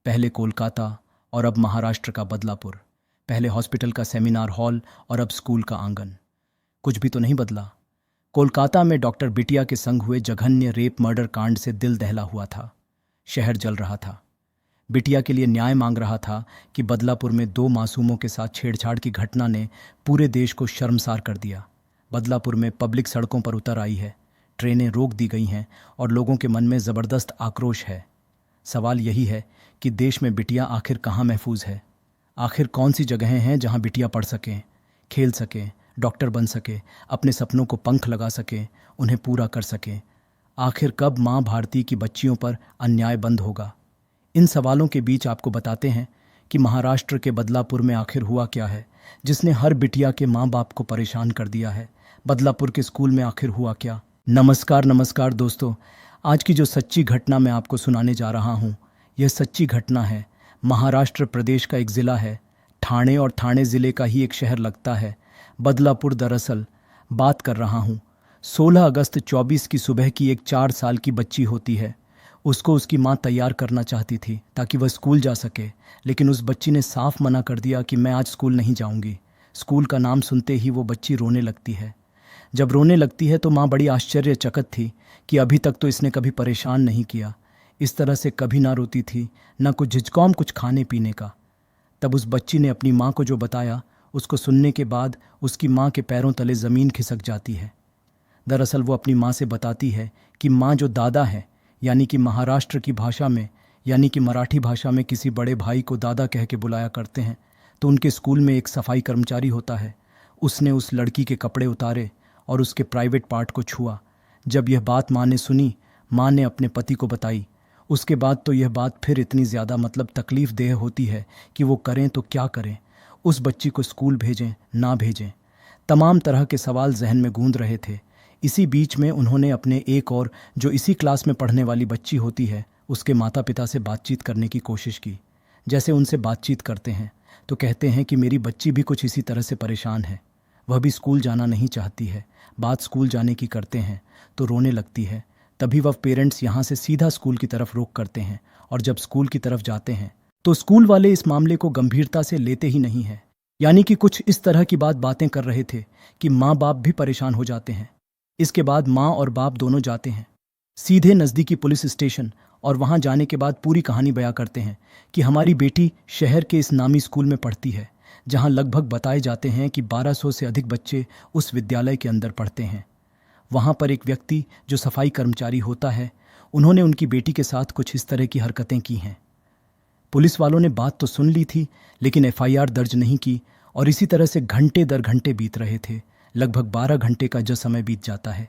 पहले कोलकाता और अब महाराष्ट्र का बदलापुर। पहले हॉस्पिटल का सेमिनार हॉल और अब स्कूल का आंगन। कुछ भी तो नहीं बदला। कोलकाता में डॉक्टर बिटिया के संग हुए जघन्य रेप मर्डर कांड से दिल दहला हुआ था। शहर जल रहा था। बिटिया के लिए न्याय मांग रहा था कि बदलापुर में 2 मासूमों के साथ छेड़छाड़ की घटना ने पूरे देश को शर्मसार कर दिया। बदलापुर में पब्लिक सड़कों पर उतर आई है, ट्रेनें रोक दी गई हैं और लोगों के मन में ज़बरदस्त आक्रोश है। सवाल यही है कि देश में बिटिया आखिर कहाँ महफूज है। आखिर कौन सी जगहें हैं जहाँ बिटिया पढ़ सकें, खेल सकें, डॉक्टर बन सके, अपने सपनों को पंख लगा सके, उन्हें पूरा कर सके। आखिर कब माँ भारती की बच्चियों पर अन्याय बंद होगा। इन सवालों के बीच आपको बताते हैं कि महाराष्ट्र के बदलापुर में आखिर हुआ क्या है जिसने हर बिटिया के माँ बाप को परेशान कर दिया है। बदलापुर के स्कूल में आखिर हुआ क्या। नमस्कार दोस्तों, आज की जो सच्ची घटना मैं आपको सुनाने जा रहा हूँ, यह सच्ची घटना है। महाराष्ट्र प्रदेश का एक ज़िला है, ठाणे, और ठाणे ज़िले का ही एक शहर लगता है बदलापुर। दरअसल बात कर रहा हूँ 16 अगस्त 24 की सुबह की। एक 4 साल की बच्ची होती है। उसको उसकी माँ तैयार करना चाहती थी ताकि वह स्कूल जा सके, लेकिन उस बच्ची ने साफ मना कर दिया कि मैं आज स्कूल नहीं जाऊंगी। स्कूल का नाम सुनते ही वो बच्ची रोने लगती है। जब रोने लगती है तो माँ बड़ी आश्चर्यचकित थी कि अभी तक तो इसने कभी परेशान नहीं किया। इस तरह से कभी ना रोती थी, ना कुछ झिझकौम कुछ खाने पीने का। तब उस बच्ची ने अपनी माँ को जो बताया, उसको सुनने के बाद उसकी माँ के पैरों तले ज़मीन खिसक जाती है। दरअसल वो अपनी माँ से बताती है कि माँ जो दादा है, यानी कि महाराष्ट्र की भाषा में, यानी कि मराठी भाषा में किसी बड़े भाई को दादा कह के बुलाया करते हैं, तो उनके स्कूल में एक सफाई कर्मचारी होता है। उसने उस लड़की के कपड़े उतारे और उसके प्राइवेट पार्ट को छुआ। जब यह बात माँ ने सुनी, माँ ने अपने पति को बताई। उसके बाद तो यह बात फिर इतनी ज़्यादा तकलीफ़ देह होती है कि वो करें तो क्या करें। उस बच्ची को स्कूल भेजें ना भेजें, तमाम तरह के सवाल जहन में गूंज रहे थे। इसी बीच में उन्होंने अपने एक और जो इसी क्लास में पढ़ने वाली बच्ची होती है, उसके माता पिता से बातचीत करने की कोशिश की। जैसे उनसे बातचीत करते हैं तो कहते हैं कि मेरी बच्ची भी कुछ इसी तरह से परेशान है, वह भी स्कूल जाना नहीं चाहती है। बात स्कूल जाने की करते हैं तो रोने लगती है। तभी वह पेरेंट्स यहाँ से सीधा स्कूल की तरफ रुख करते हैं, और जब स्कूल की तरफ जाते हैं तो स्कूल वाले इस मामले को गंभीरता से लेते ही नहीं हैं। यानी कि कुछ इस तरह की बातें कर रहे थे कि माँ बाप भी परेशान हो जाते हैं। इसके बाद माँ और बाप दोनों जाते हैं सीधे नज़दीकी पुलिस स्टेशन, और वहाँ जाने के बाद पूरी कहानी बयां करते हैं कि हमारी बेटी शहर के इस नामी स्कूल में पढ़ती है, जहाँ लगभग बताए जाते हैं कि 1200 से अधिक बच्चे उस विद्यालय के अंदर पढ़ते हैं। वहाँ पर एक व्यक्ति जो सफाई कर्मचारी होता है, उन्होंने उनकी बेटी के साथ कुछ इस तरह की हरकतें की हैं। पुलिस वालों ने बात तो सुन ली थी, लेकिन एफआईआर दर्ज नहीं की, और इसी तरह से घंटे दर घंटे बीत रहे थे। लगभग 12 घंटे का जो समय बीत जाता है।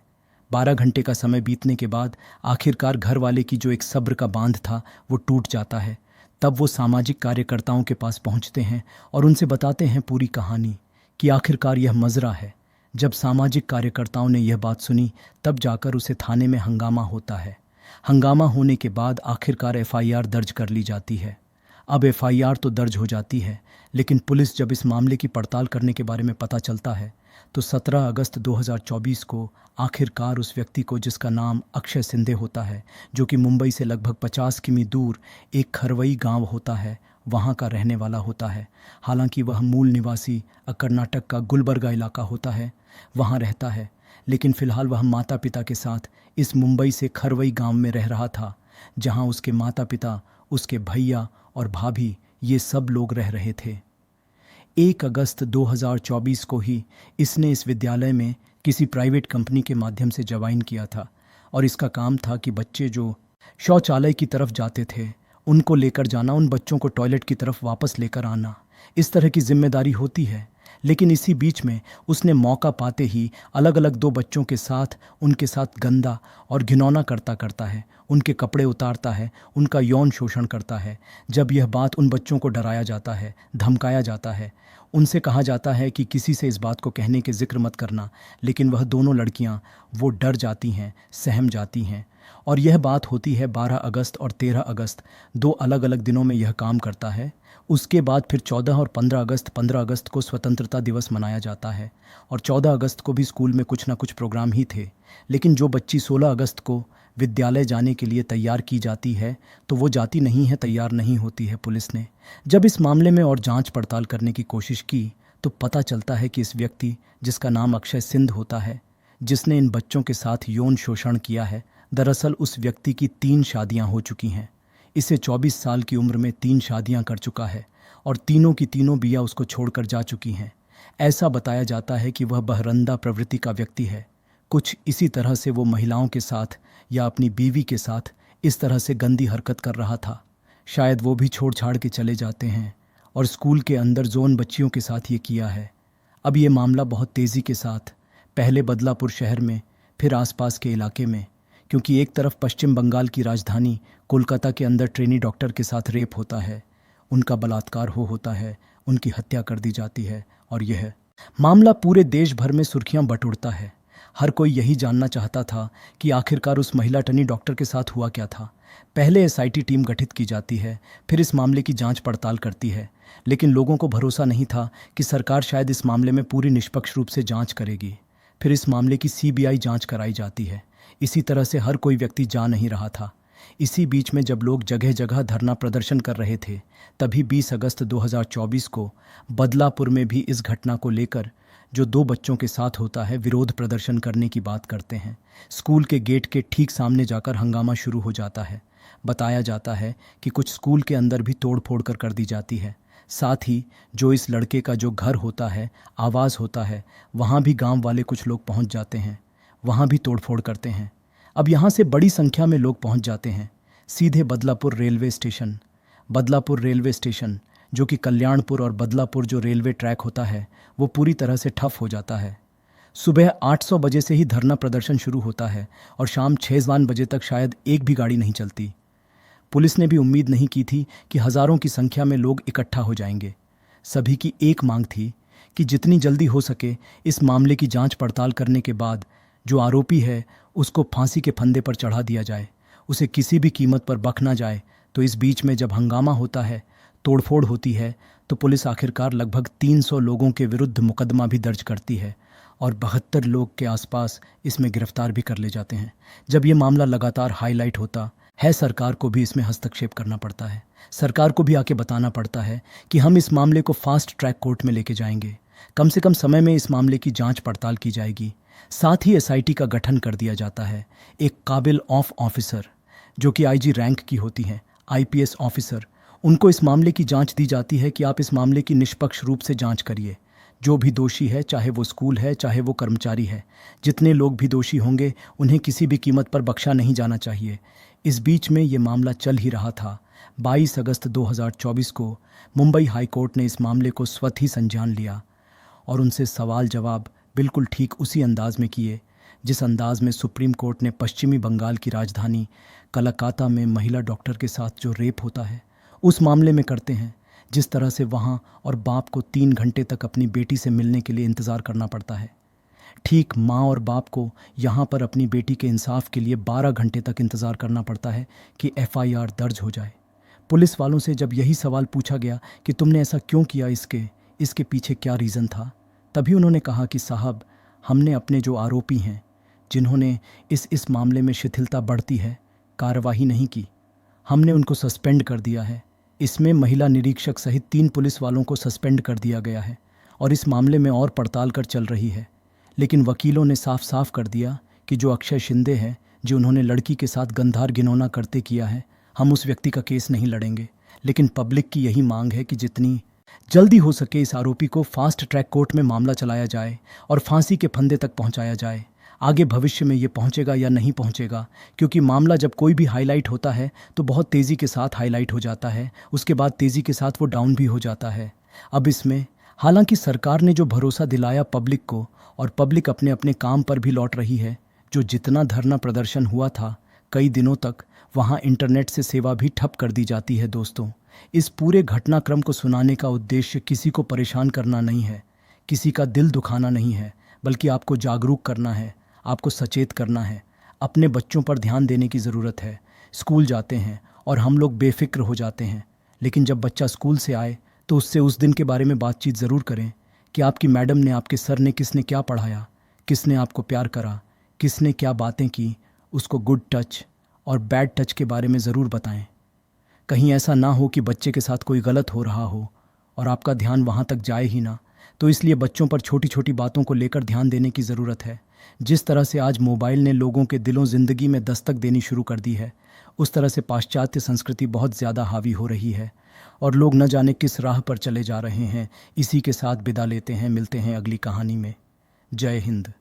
12 घंटे का समय बीतने के बाद आखिरकार घर वाले की जो एक सब्र का बांध था वो टूट जाता है। तब वो सामाजिक कार्यकर्ताओं के पास पहुंचते हैं और उनसे बताते हैं पूरी कहानी कि आखिरकार यह मजरा है। जब सामाजिक कार्यकर्ताओं ने यह बात सुनी, तब जाकर उसे थाने में हंगामा होता है। हंगामा होने के बाद आखिरकार एफआईआर दर्ज कर ली जाती है। अब एफआईआर तो दर्ज हो जाती है, लेकिन पुलिस जब इस मामले की पड़ताल करने के बारे में पता चलता है तो 17 अगस्त 2024 को आखिरकार उस व्यक्ति को, जिसका नाम अक्षय सिंधे होता है, जो कि मुंबई से लगभग 50 किमी दूर एक खरवई गांव होता है, वहां का रहने वाला होता है। हालांकि वह मूल निवासी कर्नाटक का गुलबर्गा इलाका होता है, वहां रहता है, लेकिन फ़िलहाल वह माता पिता के साथ इस मुंबई से खरवई गांव में रह रहा था, जहां उसके माता पिता, उसके भैया और भाभी, ये सब लोग रह रहे थे। 1 अगस्त 2024 को ही इसने इस विद्यालय में किसी प्राइवेट कंपनी के माध्यम से ज्वाइन किया था, और इसका काम था कि बच्चे जो शौचालय की तरफ जाते थे उनको लेकर जाना, उन बच्चों को टॉयलेट की तरफ वापस लेकर आना, इस तरह की जिम्मेदारी होती है। लेकिन इसी बीच में उसने मौका पाते ही अलग अलग 2 बच्चों के साथ उनके साथ गंदा और घिनौना करता है, उनके कपड़े उतारता है, उनका यौन शोषण करता है। जब यह बात उन बच्चों को डराया जाता है, धमकाया जाता है, उनसे कहा जाता है कि किसी से इस बात को कहने के जिक्र मत करना, लेकिन वह दोनों लड़कियां वो डर जाती हैं, सहम जाती हैं। और यह बात होती है 12 अगस्त और 13 अगस्त, 2 अलग अलग दिनों में यह काम करता है। उसके बाद फिर 14 और 15 अगस्त को स्वतंत्रता दिवस मनाया जाता है, और 14 अगस्त को भी स्कूल में कुछ ना कुछ प्रोग्राम ही थे। लेकिन जो बच्ची 16 अगस्त को विद्यालय जाने के लिए तैयार की जाती है तो वो जाती नहीं है, तैयार नहीं होती है। पुलिस ने जब इस मामले में और जांच पड़ताल करने की कोशिश की तो पता चलता है कि इस व्यक्ति, जिसका नाम अक्षय सिंध होता है, जिसने इन बच्चों के साथ यौन शोषण किया है, दरअसल उस व्यक्ति की 3 शादियां हो चुकी हैं। इसे 24 साल की उम्र में 3 शादियां कर चुका है और तीनों की तीनों बिया उसको छोड़कर जा चुकी हैं। ऐसा बताया जाता है कि वह बहरंदा प्रवृत्ति का व्यक्ति है। कुछ इसी तरह से वो महिलाओं के साथ या अपनी बीवी के साथ इस तरह से गंदी हरकत कर रहा था। शायद वो भी छोड़ छाड़ के चले जाते हैं और स्कूल के अंदर जोन बच्चियों के साथ ये किया है। अब ये मामला बहुत तेज़ी के साथ पहले बदलापुर शहर में, फिर आसपास के इलाके में, क्योंकि एक तरफ पश्चिम बंगाल की राजधानी कोलकाता के अंदर ट्रेनी डॉक्टर के साथ रेप होता है, उनका बलात्कार होता है, उनकी हत्या कर दी जाती है और यह मामला पूरे देश भर में सुर्खियां बटोरता है। हर कोई यही जानना चाहता था कि आखिरकार उस महिला ट्रेनी डॉक्टर के साथ हुआ क्या था। पहले एसआईटी टीम गठित की जाती है, फिर इस मामले की जांच पड़ताल करती है, लेकिन लोगों को भरोसा नहीं था कि सरकार शायद इस मामले में पूरी निष्पक्ष रूप से जांच करेगी। फिर इस मामले की सीबीआई जांच कराई जाती है। इसी तरह से हर कोई व्यक्ति जा नहीं रहा था। इसी बीच में जब लोग जगह जगह धरना प्रदर्शन कर रहे थे, तभी 20 अगस्त 2024 को बदलापुर में भी इस घटना को लेकर, जो 2 बच्चों के साथ होता है, विरोध प्रदर्शन करने की बात करते हैं। स्कूल के गेट के ठीक सामने जाकर हंगामा शुरू हो जाता है। बताया जाता है कि कुछ स्कूल के अंदर भी तोड़ फोड़ कर दी जाती है। साथ ही जो इस लड़के का जो घर होता है, आवास होता है, वहाँ भी गांव वाले कुछ लोग पहुँच जाते हैं, वहाँ भी तोड़फोड़ करते हैं। अब यहाँ से बड़ी संख्या में लोग पहुँच जाते हैं सीधे Badlapur railway station. Badlapur railway station, जो कि कल्याणपुर और बदलापुर जो रेलवे ट्रैक होता है, वो पूरी तरह से ठप हो जाता है। सुबह 800 बजे से ही धरना प्रदर्शन शुरू होता है और शाम 6 बजे तक शायद एक भी गाड़ी नहीं चलती। पुलिस ने भी उम्मीद नहीं की थी कि हज़ारों की संख्या में लोग इकट्ठा हो जाएंगे। सभी की एक मांग थी कि जितनी जल्दी हो सके इस मामले की जांच पड़ताल करने के बाद जो आरोपी है उसको फांसी के फंदे पर चढ़ा दिया जाए, उसे किसी भी कीमत पर बख्शा ना जाए। तो इस बीच में जब हंगामा होता है, तोड़फोड़ होती है, तो पुलिस आखिरकार लगभग 300 लोगों के विरुद्ध मुकदमा भी दर्ज करती है और 72 लोग के आसपास इसमें गिरफ्तार भी कर ले जाते हैं। जब ये मामला लगातार हाईलाइट होता है, सरकार को भी इसमें हस्तक्षेप करना पड़ता है। सरकार को भी आके बताना पड़ता है कि हम इस मामले को फास्ट ट्रैक कोर्ट में लेके जाएंगे, कम से कम समय में इस मामले की जांच पड़ताल की जाएगी। साथ ही एसआईटी का गठन कर दिया जाता है। एक काबिल ऑफ ऑफिसर, जो कि आईजी रैंक की होती हैं, आईपीएस ऑफिसर, उनको इस मामले की जांच दी जाती है कि आप इस मामले की निष्पक्ष रूप से जांच करिए। जो भी दोषी है, चाहे वो स्कूल है, चाहे वो कर्मचारी है, जितने लोग भी दोषी होंगे उन्हें किसी भी कीमत पर बख्शा नहीं जाना चाहिए। इस बीच में ये मामला चल ही रहा था। 22 अगस्त 2024 को मुंबई हाईकोर्ट ने इस मामले को स्वतः ही संज्ञान लिया और उनसे सवाल जवाब बिल्कुल ठीक उसी अंदाज में किए जिस अंदाज में सुप्रीम कोर्ट ने पश्चिमी बंगाल की राजधानी कलकत्ता में महिला डॉक्टर के साथ जो रेप होता है उस मामले में करते हैं। जिस तरह से वहाँ और बाप को 3 घंटे तक अपनी बेटी से मिलने के लिए इंतज़ार करना पड़ता है, ठीक माँ और बाप को यहाँ पर अपनी बेटी के इंसाफ के लिए 12 घंटे तक इंतज़ार करना पड़ता है कि एफआईआर दर्ज हो जाए। पुलिस वालों से जब यही सवाल पूछा गया कि तुमने ऐसा क्यों किया, इसके पीछे क्या रीज़न था, तभी उन्होंने कहा कि साहब, हमने अपने जो आरोपी हैं, जिन्होंने इस मामले में शिथिलता बढ़ती है, कार्रवाई नहीं की, हमने उनको सस्पेंड कर दिया है। इसमें महिला निरीक्षक सहित 3 पुलिस वालों को सस्पेंड कर दिया गया है और इस मामले में और पड़ताल कर चल रही है। लेकिन वकीलों ने साफ साफ कर दिया कि जो अक्षय शिंदे हैं, जो उन्होंने लड़की के साथ गंधार घिनौना करते किया है, हम उस व्यक्ति का केस नहीं लड़ेंगे। लेकिन पब्लिक की यही मांग है कि जितनी जल्दी हो सके इस आरोपी को फास्ट ट्रैक कोर्ट में मामला चलाया जाए और फांसी के फंदे तक पहुंचाया जाए। आगे भविष्य में ये पहुंचेगा या नहीं पहुंचेगा, क्योंकि मामला जब कोई भी हाईलाइट होता है तो बहुत तेज़ी के साथ हाईलाइट हो जाता है, उसके बाद तेज़ी के साथ वो डाउन भी हो जाता है। अब इसमें हालांकि सरकार ने जो भरोसा दिलाया पब्लिक को, और पब्लिक अपने अपने काम पर भी लौट रही है। जो जितना धरना प्रदर्शन हुआ था कई दिनों तक, वहाँ इंटरनेट से सेवा भी ठप कर दी जाती है। दोस्तों, इस पूरे घटनाक्रम को सुनाने का उद्देश्य किसी को परेशान करना नहीं है, किसी का दिल दुखाना नहीं है, बल्कि आपको जागरूक करना है, आपको सचेत करना है। अपने बच्चों पर ध्यान देने की ज़रूरत है। स्कूल जाते हैं और हम लोग बेफिक्र हो जाते हैं, लेकिन जब बच्चा स्कूल से आए तो उससे उस दिन के बारे में बातचीत ज़रूर करें कि आपकी मैडम ने, आपके सर ने किसने क्या पढ़ाया, किसने आपको प्यार करा, किसने क्या बातें की, उसको गुड टच और बैड टच के बारे में ज़रूर बताएं। कहीं ऐसा ना हो कि बच्चे के साथ कोई गलत हो रहा हो और आपका ध्यान वहाँ तक जाए ही ना। तो इसलिए बच्चों पर छोटी छोटी बातों को लेकर ध्यान देने की ज़रूरत है। जिस तरह से आज मोबाइल ने लोगों के दिलों ज़िंदगी में दस्तक देनी शुरू कर दी है, उस तरह से पाश्चात्य संस्कृति बहुत ज़्यादा हावी हो रही है और लोग न जाने किस राह पर चले जा रहे हैं। इसी के साथ विदा लेते हैं, मिलते हैं अगली कहानी में। जय हिंद।